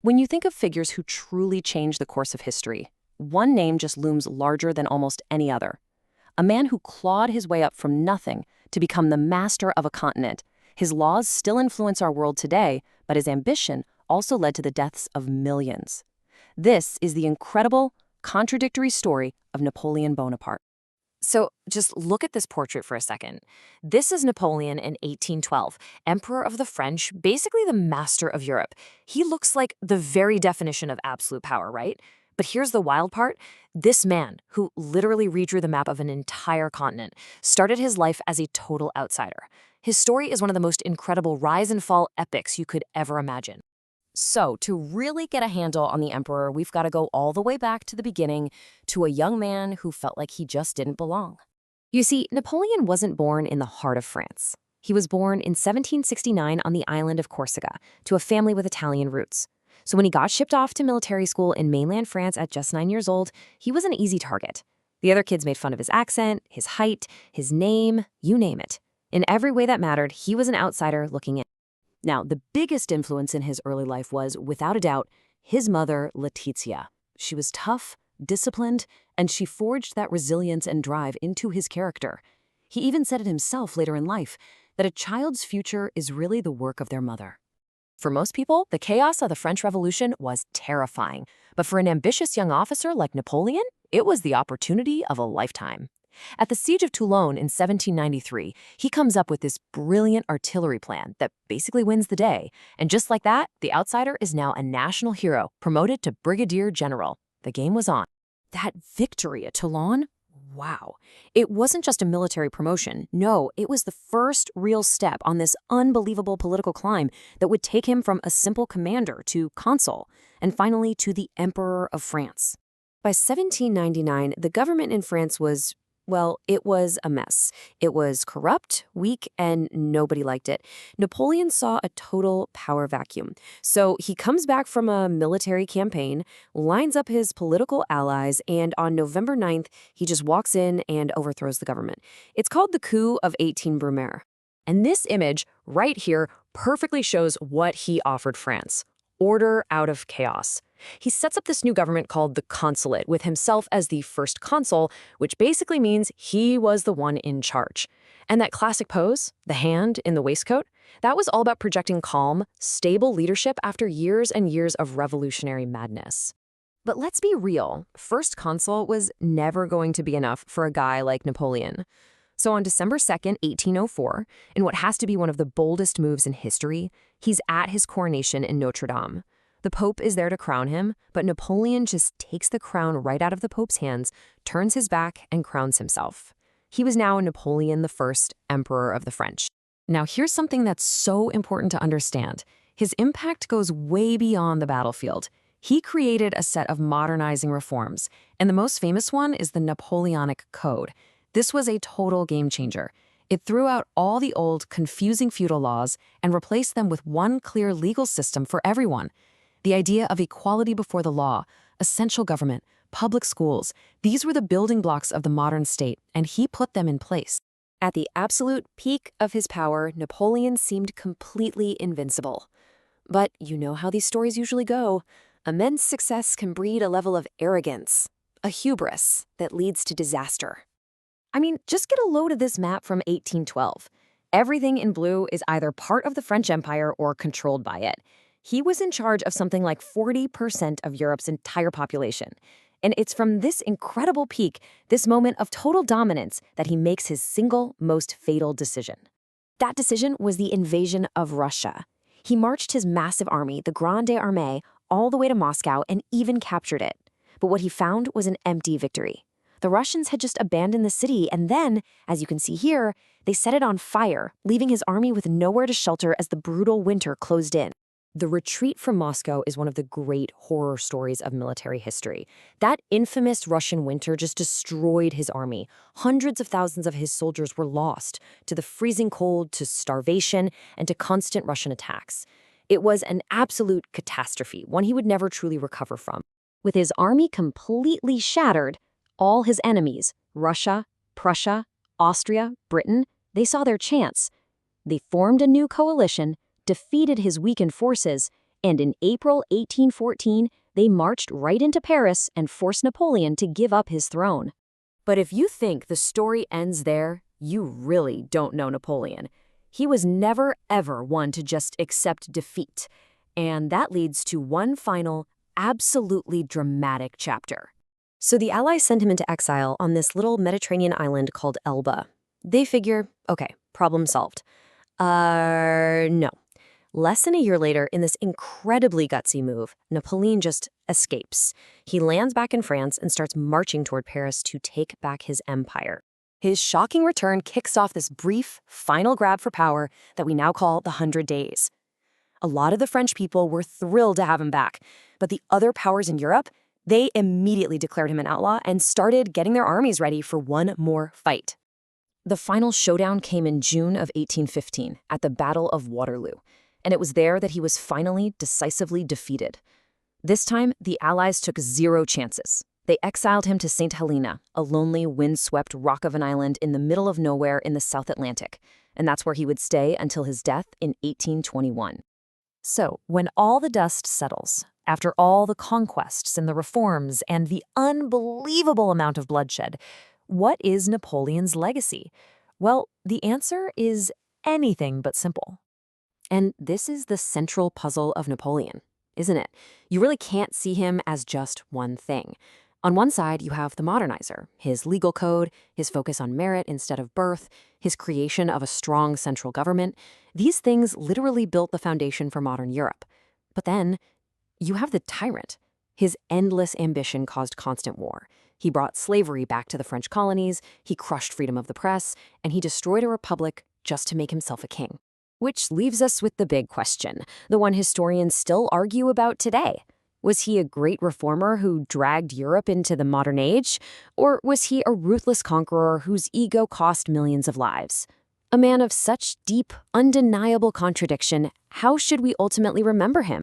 When you think of figures who truly changed the course of history, one name just looms larger than almost any other. A man who clawed his way up from nothing to become the master of a continent. His laws still influence our world today, but his ambition also led to the deaths of millions. This is the incredible, contradictory story of Napoleon Bonaparte. So just look at this portrait for a second. This is Napoleon in 1812, Emperor of the French, basically the master of Europe. He looks like the very definition of absolute power, right? But here's the wild part. This man, who literally redrew the map of an entire continent, started his life as a total outsider. His story is one of the most incredible rise and fall epics you could ever imagine. So, to really get a handle on the emperor, we've got to go all the way back to the beginning, to a young man who felt like he just didn't belong. You see, Napoleon wasn't born in the heart of France. He was born in 1769 on the island of Corsica to a family with Italian roots. So when he got shipped off to military school in mainland France at just 9 years old, he was an easy target. The other kids made fun of his accent, his height, his name, you name it. In every way that mattered, he was an outsider looking in. Now, the biggest influence in his early life was, without a doubt, his mother, Letizia. She was tough, disciplined, and she forged that resilience and drive into his character. He even said it himself later in life, that a child's future is really the work of their mother. For most people, the chaos of the French Revolution was terrifying. But for an ambitious young officer like Napoleon, it was the opportunity of a lifetime. At the Siege of Toulon in 1793, he comes up with this brilliant artillery plan that basically wins the day. And just like that, the outsider is now a national hero, promoted to brigadier general. The game was on. That victory at Toulon? Wow. It wasn't just a military promotion. No, it was the first real step on this unbelievable political climb that would take him from a simple commander to consul, and finally to the Emperor of France. By 1799, the government in France was, well, it was a mess. It was corrupt, weak, and nobody liked it. Napoleon saw a total power vacuum. So he comes back from a military campaign, lines up his political allies, and on November 9th, he just walks in and overthrows the government. It's called the coup of 18 Brumaire. And this image right here perfectly shows what he offered France: order out of chaos. He sets up this new government called the Consulate, with himself as the first consul, which basically means he was the one in charge. And that classic pose, the hand in the waistcoat, that was all about projecting calm, stable leadership after years and years of revolutionary madness. But let's be real, first consul was never going to be enough for a guy like Napoleon. So on December 2nd, 1804, in what has to be one of the boldest moves in history, he's at his coronation in Notre Dame. The Pope is there to crown him, but Napoleon just takes the crown right out of the Pope's hands, turns his back, and crowns himself. He was now Napoleon I, Emperor of the French. Now here's something that's so important to understand. His impact goes way beyond the battlefield. He created a set of modernizing reforms, and the most famous one is the Napoleonic Code. This was a total game changer. It threw out all the old, confusing feudal laws and replaced them with one clear legal system for everyone. The idea of equality before the law, essential government, public schools, these were the building blocks of the modern state, and he put them in place. At the absolute peak of his power, Napoleon seemed completely invincible. But you know how these stories usually go. Immense success can breed a level of arrogance, a hubris that leads to disaster. I mean, just get a load of this map from 1812. Everything in blue is either part of the French Empire or controlled by it. He was in charge of something like 40% of Europe's entire population. And it's from this incredible peak, this moment of total dominance, that he makes his single most fatal decision. That decision was the invasion of Russia. He marched his massive army, the Grande Armée, all the way to Moscow and even captured it. But what he found was an empty victory. The Russians had just abandoned the city, and then, as you can see here, they set it on fire, leaving his army with nowhere to shelter as the brutal winter closed in. The retreat from Moscow is one of the great horror stories of military history. That infamous Russian winter just destroyed his army. Hundreds of thousands of his soldiers were lost to the freezing cold, to starvation, and to constant Russian attacks. It was an absolute catastrophe, one he would never truly recover from. With his army completely shattered, all his enemies, Russia, Prussia, Austria, Britain, they saw their chance. They formed a new coalition, defeated his weakened forces, And in April 1814, they marched right into Paris and forced Napoleon to give up his throne. But if you think the story ends there, you really don't know Napoleon. He was never, ever one to just accept defeat. And that leads to one final, absolutely dramatic chapter. So the Allies send him into exile on this little Mediterranean island called Elba. They figure, okay, problem solved. No. Less than a year later, in this incredibly gutsy move, Napoleon just escapes. He lands back in France and starts marching toward Paris to take back his empire. His shocking return kicks off this brief, final grab for power that we now call the 100 Days. A lot of the French people were thrilled to have him back, but the other powers in Europe, they immediately declared him an outlaw and started getting their armies ready for one more fight. The final showdown came in June of 1815 at the Battle of Waterloo, and it was there that he was finally decisively defeated. This time, the Allies took zero chances. They exiled him to St. Helena, a lonely, wind-swept rock of an island in the middle of nowhere in the South Atlantic, and that's where he would stay until his death in 1821. So, when all the dust settles, after all the conquests and the reforms and the unbelievable amount of bloodshed, what is Napoleon's legacy? Well, the answer is anything but simple. And this is the central puzzle of Napoleon, isn't it? You really can't see him as just one thing. On one side, you have the modernizer, his legal code, his focus on merit instead of birth, his creation of a strong central government. These things literally built the foundation for modern Europe. But then, you have the tyrant. His endless ambition caused constant war. He brought slavery back to the French colonies, he crushed freedom of the press, and he destroyed a republic just to make himself a king. Which leaves us with the big question, the one historians still argue about today. Was he a great reformer who dragged Europe into the modern age? Or was he a ruthless conqueror whose ego cost millions of lives? A man of such deep, undeniable contradiction, how should we ultimately remember him?